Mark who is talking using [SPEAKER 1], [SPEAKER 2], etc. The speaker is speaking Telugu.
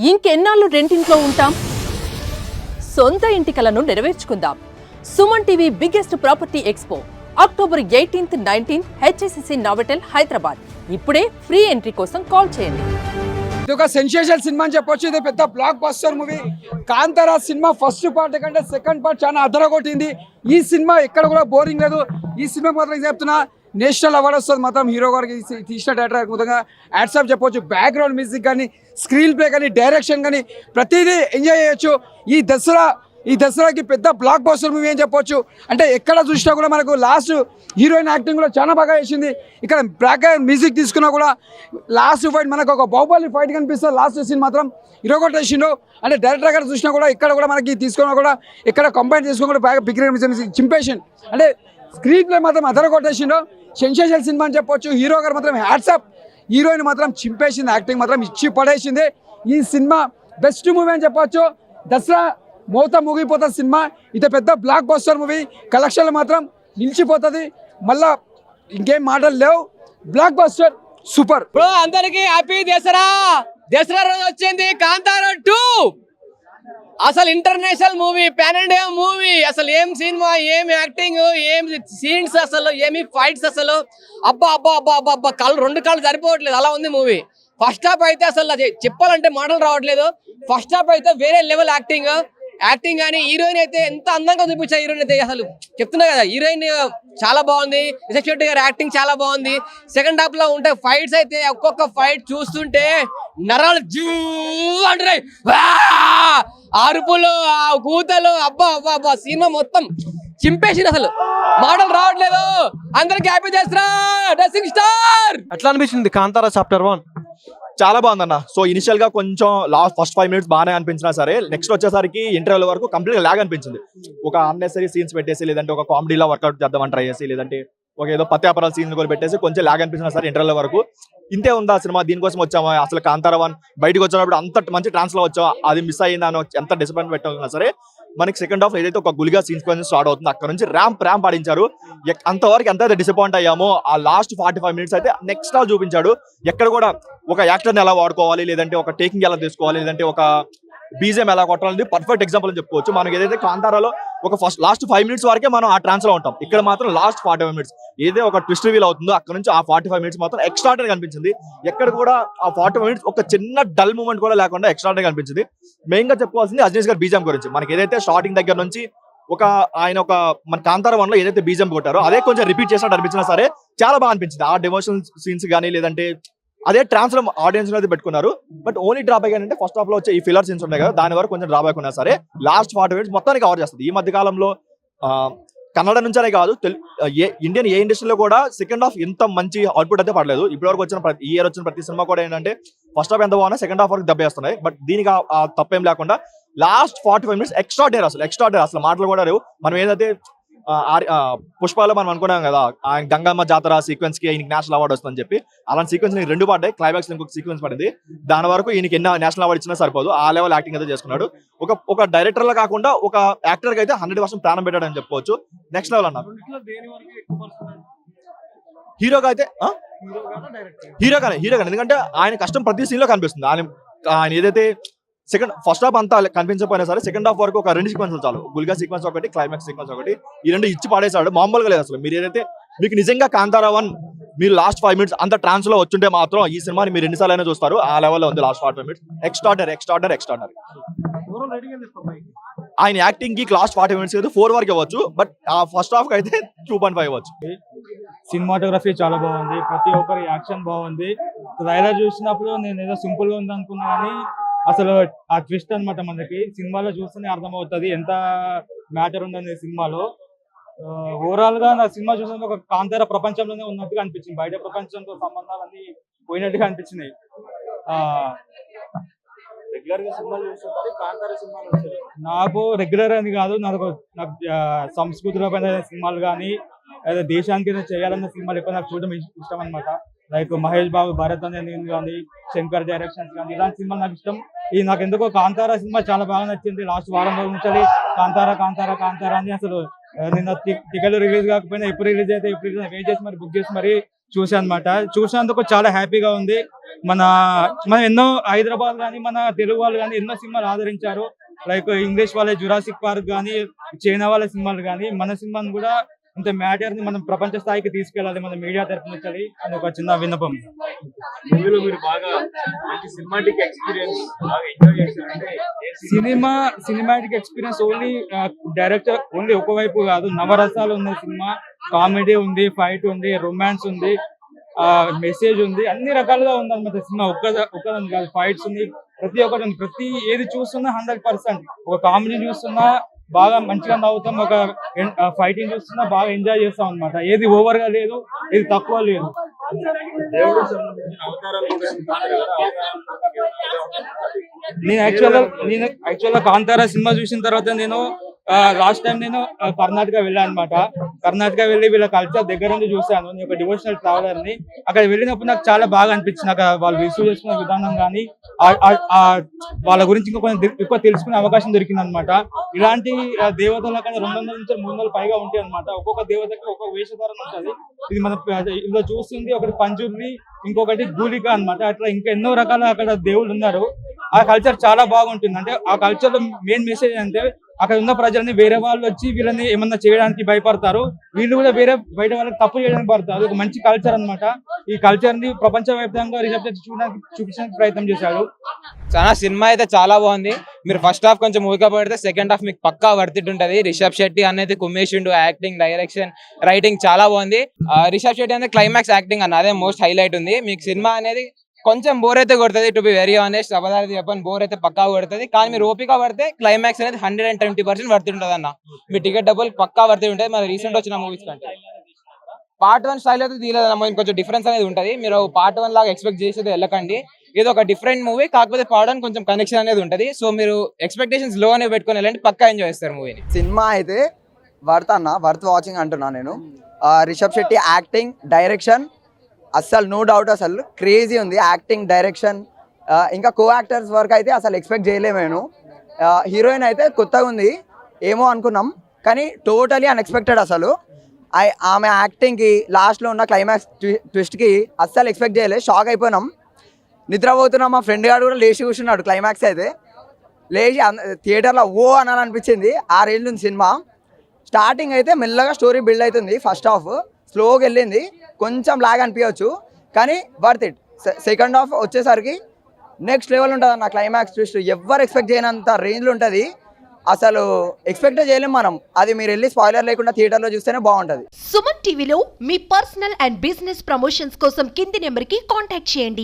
[SPEAKER 1] ఇంకెన్నాళ్ళు రెంటింట్లో ఉంటాం? సొంత ఇంటి కలను నెరవేర్చుకుందాం. Suman TV biggest property expo October 18th, 19th HICC Novotel Hyderabad. ఇప్పుడే ఫ్రీ ఎంట్రీ కోసం కాల్ చేయండి.
[SPEAKER 2] ఇది ఒక సెన్సేషనల్ సినిమా అని చెప్పొచ్చు. ఇది పెద్ద block buster movie. Kantara cinema first part కంటే సెకండ్ పార్ట్ చాలా అదరగొట్టింది. ఈ సినిమా ఎక్కడ కూడా బోరింగ్ లేదు. ఈ సినిమాకి మాత్రం చెప్తున్నా నేషనల్ అవార్డు వస్తుంది మాత్రం. హీరో గారికి తీసిన డైరెక్టర్ అద్భుతంగా యాడ్సాప్ చెప్పొచ్చు. బ్యాక్గ్రౌండ్ మ్యూజిక్ కానీ, స్క్రీన్ ప్లే కానీ, డైరెక్షన్ కానీ ప్రతిదీ ఎంజాయ్ చేయొచ్చు. ఈ దసరాకి పెద్ద బ్లాక్ బస్టర్ మూవీ అని చెప్పొచ్చు. అంటే ఎక్కడ చూసినా కూడా మనకు లాస్ట్ హీరోయిన్ యాక్టింగ్ కూడా చాలా బాగా చేసింది. ఇక్కడ బ్యాక్గ్రౌండ్ మ్యూజిక్ తీసుకున్నా కూడా లాస్ట్ ఫైట్ మనకు ఒక బాహుబలి ఫైట్ కనిపిస్తుంది. లాస్ట్ సీన్ మాత్రం హీరో కొట్టేసిండు. అంటే డైరెక్టర్ గారు చూసినా కూడా ఇక్కడ కూడా మనకి తీసుకున్నా కూడా ఇక్కడ కంపైన్ చేసుకుని కూడా బాగా బిగ్ చింపేషన్. అంటే స్క్రీన్ ప్లే మాత్రం అదర కొట్టేసిండు. సెన్సేషనల్ సినిమా అని చెప్పొచ్చు. హీరో గారు మాత్రం హ్యాట్సాప్. హీరోయిన్ మాత్రం చింపేసింది. యాక్టింగ్ మాత్రం ఇచ్చి పడేసింది. ఈ సినిమా బెస్ట్ మూవీ అని చెప్పొచ్చు. దసరా మోత ముగిపోతా సినిమా. ఇది పెద్ద బ్లాక్ బస్టర్ మూవీ. కలెక్షన్లు మాత్రం నిలిచిపోతుంది. మళ్ళా ఇంకేం మాటలు లేవు. Block buster super.
[SPEAKER 3] బ్రో అందరికి హ్యాపీ దసరా. దసరా రోజు వచ్చింది కాంతారా 2. అసలు international movie, pan India movie. అసలు ఏం సినిమా, ఏం యాక్టింగ్, ఏం సీన్స్, అసలు ఏమి ఫైట్స్. అసలు అబ్బా అబ్బా అబ్బా అబ్బా అబ్బా రెండు కాళ్ళు సరిపోవట్లేదు, అలా ఉంది మూవీ. ఫస్ట్ హాఫ్ అయితే అసలు చెప్పాలంటే మాటలు రావట్లేదు. ఫస్ట్ హాఫ్ అయితే వేరే లెవెల్ యాక్టింగ్ కానీ హీరోయిన్ అయితే ఎంత అందంగా చూపించా. హీరోయిన్ అయితే అసలు చెప్తున్నా కదా, హీరోయిన్ చాలా బాగుంది. రిషబ్ శెట్టి గారి యాక్టింగ్ చాలా బాగుంది. సెకండ్ హాఫ్ లో ఉంటే ఫైట్స్ అయితే ఒక్కొక్క ఫైట్ చూస్తుంటే నరాలు జూ అంటే అరుపులు, ఆ కూతలు, అబ్బా అబ్బా అబ్బా సినిమా మొత్తం చింపేసింది. అసలు మాటలు రావట్లేదు. అందరికి హ్యాపీ దసరా. Dressing star.
[SPEAKER 4] ఎట్లా అనిపించింది కాంతారా చాప్టర్ 1?
[SPEAKER 5] చాలా బాగుందన్న. సో ఇనిషియల్ గా కొంచెం లాస్ట్ ఫస్ట్ 5 minutes బాగానే అనిపించినా సరే, నెక్స్ట్ వచ్చేసరికి ఇంటర్వెల్ వరకు కంప్లీట్ గా లాగ్ అనిపించింది. ఒక అన్నెసరీ సీన్స్ పెట్టేసి, లేదంటే ఒక కామెడీలా వర్కౌట్ చేద్దామని ట్రై చేసి, లేదంటే ఒక ఏదో పత్యాపరాల సీన్స్ కూడా పెట్టేసి కొంచెం లాగ్ అనిపించినా సరే ఇంటర్వెల్ వరకు ఇంతే ఉందా సినిమా, దీనికోసం వచ్చామా, అసలు కాంతారా 1 బయటకు వచ్చినప్పుడు అంత మంచి ట్రాన్స్ లో వచ్చామా, అది మిస్ అయ్యిందా అని ఎంత డిసప్పాయింట్ పెట్టినా సరే, మనకి సెకండ్ హాఫ్ ఏదైతే ఒక గులిగా సీన్స్ కొంచెం స్టార్ట్ అవుతుంది, అక్కడ నుంచి ర్యాంప్ ఆడించారు. అంతవరకు ఎంత డిసప్పాయింట్ అయ్యామో ఆ లాస్ట్ 45 minutes అయితే నెక్స్ట్ హాఫ్ చూపించాడు. ఎక్కడ కూడా ఒక యాక్టర్ని ఎలా వాడుకోవాలి, లేదంటే ఒక టేకింగ్ ఎలా తీసుకోవాలి, లేదంటే ఒక బీజేఎం ఎలా కొట్టాలని పర్ఫెక్ట్ ఎగ్జాంపుల్ అని చెప్పుకోవచ్చు. మనకి ఏదైతే కాంతారాలో ఒక లాస్ట్ 5 minutes వరకే మనం ఆ ట్రాన్స్ లో ఉంటాం. ఇక్కడ మాత్రం లాస్ట్ 45 minutes ఏదైతే ఒక ట్విస్ట్ రివీల్ అవుతుందో అక్కడ నుంచి ఆ 45 minutes మాత్రం ఎక్స్ట్రాడనరీ కనిపించింది. ఎక్కడ కూడా ఆ 45 minutes ఒక చిన్న డల్ మూమెంట్ కూడా లేకుండా ఎక్స్ట్రాడనరీ కనిపించింది. మెయిన్ గా చెప్పుకోవాల్సింది అజనీష్ గారి బీజేఎం గురించి. మనకి ఏదైతే స్టార్టింగ్ దగ్గర నుంచి మన కాంతారా 1 లో ఏదైతే బీజేఎం కొట్టారో అదే కొంచెం రిపీట్ చేసినట్టు అనిపించినా సరే చాలా బాగా అనిపించింది. ఆ డివోషనల్ సీన్స్ కానీ, లేదంటే అదే ట్రాన్స్ లో ఆడియన్స్ అనేది పెట్టుకున్నారు. బట్ ఓన్లీ డ్రాబ్యాక్ ఏంటంటే ఫస్ట్ హాఫ్ లో వచ్చే ఈ ఫిల్లర్ సీన్స్ ఉన్నాయి కదా, దాని వరకు కొంచెం డ్రాబ్యాక్ ఉన్నా సరే లాస్ట్ 40 minutes మొత్తానికి కవర్ చేస్తుంది. ఈ మధ్య కాలంలో కన్నడ నుంచే కాదు, ఇండియన్ ఏ ఇండస్ట్రీలో కూడా సెకండ్ హాఫ్ ఇంత మంచి అవుట్పుట్ అయితే పడలేదు. ఇప్పటివరకు ఈ ఇయర్ వచ్చిన ప్రతి సినిమా కూడా ఏంటంటే ఫస్ట్ హాఫ్ ఎంత బాగున్నా సెకండ్ హాఫ్ వరకు దెబ్బేస్తున్నాయి. బట్ దీనికి తప్పేం లేకుండా లాస్ట్ 45 minutes ఎక్స్ట్రాడనరీ. అసలు మాటలు కూడా లేవు. మనం ఏదైతే పుష్పాలో మనం అనుకున్నాం కదా, ఆయన గంగమ్మ జాతర సీక్వెన్స్ కి ఈయనకి నేషనల్ అవార్డు వస్తుందని చెప్పి, అలాంటి సీక్వెన్స్ 2 పడ్డాయి. క్లైమాక్స్ ఇంకొక సీక్వెన్స్ పడింది. దాని వరకు ఈయనకి ఎన్ని నేషనల్ అవార్డు ఇచ్చినా సరిపోదు. ఆ లెవెల్ యాక్టింగ్ అయితే చేసుకున్నాడు. ఒక డైరెక్టర్ లా కాకుండా ఒక యాక్టర్ కి అయితే 100% ప్రాణం పెట్టాడని చెప్పుకోవచ్చు. నెక్స్ట్ లెవెల్ అన్న. హీరోగా అయితే హీరోగానే ఎందుకంటే ఆయన కష్టం ప్రతి సీన్ లో కనిపిస్తుంది. ఆయన ఏదైతే ఫస్ట్ హాఫ్ అంతా కనిపించకపోయినా సరే సెకండ్ హాఫ్ వరకు ఒక 2 సీక్వెన్స్ చాలు. గుల్గా సీక్వెన్స్ ఒకటి, క్లైమాక్స్ సీక్వెన్స్ ఒకటి, ఈ 2 ఇచ్చి పాడేశాడు. మామూలుగా లేదు అసలు. మీరు ఏదైతే మీకు నిజంగా కాంతారా 1 మీరు లాస్ట్ 5 minutes అంత ట్రాన్స్ లో వచ్చుంటే మాత్రం ఈ సినిమాని మీరు ఎన్నిసార్లు అయినా చూస్తారు. ఆ లెవెల్లో ఉంది లాస్ట్ 45 minutes. ఎక్స్ట్రాడనరీ. ఆయన యాక్టింగ్ కి లాస్ట్ 40 minutes అయితే 4 వరకు ఇవ్వచ్చు. బట్ ఆ ఫస్ట్ హాఫ్ కి అయితే 2.5 ఇవ్వచ్చు.
[SPEAKER 4] సినిమాటోగ్రఫీ చాలా బాగుంది. ప్రతి ఒక్కరి యాక్షన్ బాగుంది. ట్రైలర్ చూసినప్పుడు నేను ఏదో సింపుల్ గా ఉంది అనుకున్నా, కానీ అసలు ఆ ట్విస్ట్ అనమాట మనకి సినిమాలో చూస్తేనే అర్థమవుతుంది ఎంత మ్యాటర్ ఉందని సినిమాలో. ఓవరాల్ గా నా సినిమా చూసిన ఒక కాంతారా ప్రపంచంలోనే ఉన్నట్టుగా అనిపించింది. బయట ప్రపంచంతో సంబంధాలన్నీ పోయినట్టుగా అనిపించినాయి. రెగ్యులర్ గా సినిమాలు చూస్తుంటారు, కాంతారా సినిమాలు నాకు రెగ్యులర్ అని కాదు, నాకు సంస్కృతిలో పైన సినిమాలు కానీ, లేదా దేశానికి చేయాలన్న సినిమాలు ఎక్కువ నాకు చూడడం ఇష్టం అనమాట. లైక్ మహేష్ బాబు భరత్ అనే నేను కానీ, శంకర్ డైరెక్షన్స్ కానీ, ఇలాంటి సినిమాలు నాకు ఇష్టం. ఇది నాకు ఎందుకో కాంతారా సినిమా చాలా బాగా నచ్చింది. లాస్ట్ వారం రోజుల నుంచి కాంతారా అని అసలు నిన్న టికెట్లు రిలీజ్ కాకపోయినా ఎప్పుడు రిలీజ్ అయితే వెయిట్ చేసి మరి బుక్ చేసి మరి చూసాను అనమాట. చూసినందుకు చాలా హ్యాపీగా ఉంది. మనం ఎన్నో హైదరాబాద్ కానీ మన తెలుగు వాళ్ళు కానీ ఎన్నో సినిమాలు ఆదరించారు. లైక్ ఇంగ్లీష్ వాళ్ళ జురాసిక్ పార్క్ కానీ, చైనా వాళ్ళ సినిమాలు కానీ, మన సినిమాని కూడా ఇంత మ్యాటర్ ని మనం ప్రపంచ స్థాయికి తీసుకెళ్ళాలి మన మీడియా తరఫు నుంచి అని ఒక చిన్న విన్నపం.
[SPEAKER 6] మూవీలో మీరు బాగా మంచి సినిమాటిక్ ఎక్స్పీరియన్స్ బాగా ఎంజాయ్ చేశారంటే
[SPEAKER 4] cinematic experience only director only ఒకవైపు కాదు, నవరసాలు ఉన్న సినిమా. కామెడీ ఉంది, ఫైట్ ఉంది, రొమాన్స్ ఉంది, మెసేజ్ ఉంది, అన్ని రకాలుగా ఉంది అనమాట సినిమా. ఒక్కదని కాదు, ఫైట్స్ ఉంది, ప్రతి ఒక్కటి ఉంది. ప్రతి ఏది చూస్తున్నా 100%. ఒక కామెడీ చూస్తున్నా బాగా మంచిగా నవ్వుతాం, ఒక ఫైటింగ్ చూస్తున్నా బాగా ఎంజాయ్ చేస్తాం అనమాట. ఏది ఓవర్ గా లేదు, ఏది తక్కువ లేదు.
[SPEAKER 6] దేవుడికి సంబంధించిన అవతారాలు కూడా ఉంటాయి కదా,
[SPEAKER 4] నేను యాక్చువల్గా కాంతారా సినిమా చూసిన తర్వాత నేను లాస్ట్ టైం నేను కర్ణాటక వెళ్ళాను అనమాట. కర్ణాటక వెళ్ళి వీళ్ళ కల్చర్ దగ్గర నుంచి చూశాను. నేను ఒక డివోషనల్ ట్రావెలర్ ని. అక్కడ వెళ్ళినప్పుడు నాకు చాలా బాగా అనిపించింది. అక్కడ వాళ్ళు రిసీవ్ చేసుకునే విధానం కానీ, వాళ్ళ గురించి ఇంకా కొంచెం ఎక్కువ తెలుసుకునే అవకాశం దొరికింది అనమాట. ఇలాంటి దేవతల కానీ 200 నుంచి 300 పైగా ఉంటాయి అనమాట. ఒక్కొక్క దేవతకి ఒక్కొక్క వేషధారణ ఉంటుంది. ఇది మన ఇందులో చూస్తుంది ఒకటి పంజుర్ని, ఇంకొకటి గూలిక అనమాట. అట్లా ఇంకా ఎన్నో రకాల అక్కడ దేవుళ్ళు ఉన్నారు. ఆ కల్చర్ చాలా బాగుంటుంది. అంటే ఆ కల్చర్ లో మెయిన్ మెసేజ్ అంటే అక్కడ ఉన్న ప్రజల్ని వేరే వాళ్ళు వచ్చి వీళ్ళని ఏమన్నా చేయడానికి భయపడతారు, వీళ్ళు కూడా వేరే బయట వాళ్ళకి తప్పు చేయడానికి పడతారు. అది ఒక మంచి కల్చర్ అనమాట. ఈ కల్చర్ ని ప్రపంచ వ్యాప్తంగా చూపించడానికి ప్రయత్నం చేశాడు.
[SPEAKER 3] చాలా సినిమా అయితే చాలా బాగుంది. మీరు ఫస్ట్ హాఫ్ కొంచెం ఊరిక పడితే సెకండ్ హాఫ్ మీకు పక్కా వర్తిట్ ఉంటది. రిషబ్ శెట్టి అనేది కుమ్మేసిండు. యాక్టింగ్, డైరెక్షన్, రైటింగ్ చాలా బాగుంది. రిషబ్ శెట్టి అనేది క్లైమాక్స్ యాక్టింగ్ అన్న అదే మోస్ట్ హైలైట్ ఉంది. మీకు సినిమా అనేది కొంచెం బోర్ అయితే కొడుతుంది, టు బి వెరీ ఆనెస్ట్. అబద్ధాలు చెప్పని బోర్ అయితే పక్కా కొడుతుంది. కానీ మీరు ఓపిక పడితే క్లైమాక్స్ అనేది 120% వర్తి ఉంటుంది అన్న. మీ టికెట్ డబ్బులు పక్కా వర్తి ఉంటుంది. మన రీసెంట్ వచ్చిన మూవీస్ కంటే పార్ట్ 1 స్టైల్ అయితే తీయలేదన్న, కొంచెం డిఫరెన్స్ అనేది ఉంటుంది. మీరు పార్ట్ 1 లాగా ఎక్స్పెక్ట్ చేసేది వెళ్ళకండి. ఇది ఒక డిఫరెంట్ మూవీ, కాకపోతే పార్ట్ 1 కొంచెం కనెక్షన్ అనేది ఉంటుంది. సో మీరు ఎక్స్పెక్టేషన్స్ లో అనే పెట్టుకుని వెళ్ళండి, పక్కా ఎంజాయ్ చేస్తారు మూవీని.
[SPEAKER 7] సినిమా అయితే వర్త్ వాచింగ్ అంటున్నా నేను. రిషబ్ శెట్టి యాక్టింగ్, డైరెక్షన్ అస్సలు నో డౌట్, అసలు క్రేజీ ఉంది. యాక్టింగ్, డైరెక్షన్, ఇంకా కో యాక్టర్స్ వర్క్ అయితే అసలు ఎక్స్పెక్ట్ చేయలేము నేను. హీరోయిన్ అయితే కొత్తగా ఉంది, ఏమో అనుకున్నాం, కానీ టోటలీ అన్ఎక్స్పెక్టెడ్. అసలు ఆమె యాక్టింగ్కి, లాస్ట్లో ఉన్న క్లైమాక్స్ ట్విస్ట్కి అస్సలు ఎక్స్పెక్ట్ చేయలేదు. షాక్ అయిపోయినాం, నిద్రపోతున్నాం. మా ఫ్రెండ్ గారు కూడా లేచి కూర్చున్నాడు. క్లైమాక్స్ అయితే లేచి థియేటర్లో ఓ అని అనిపించింది. ఆ రేంజ్ ఉంది సినిమా. స్టార్టింగ్ అయితే మెల్లగా స్టోరీ బిల్డ్ అవుతుంది. ఫస్ట్ హాఫ్ స్లోగా వెళ్ళింది, కొంచెం లాగ్ అనిపించవచ్చు, కానీ వర్త్ ఇట్. సెకండ్ హాఫ్ వచ్చేసరికి నెక్స్ట్ లెవెల్ ఉంటుంది అన్న. క్లైమాక్స్ ట్విస్ట్ ఎవరు ఎక్స్పెక్ట్ చేయనంత రేంజ్లో ఉంటుంది. అసలు ఎక్స్పెక్ట్ చేయలేం మనం. అది మీరు వెళ్ళి స్పాయిలర్ లేకుండా థియేటర్లో చూస్తేనే బాగుంటుంది.
[SPEAKER 8] సుమన్ టీవీలో మీ పర్సనల్ అండ్ బిజినెస్ ప్రమోషన్స్ కోసం కింది నెంబర్కి కాంటాక్ట్ చేయండి.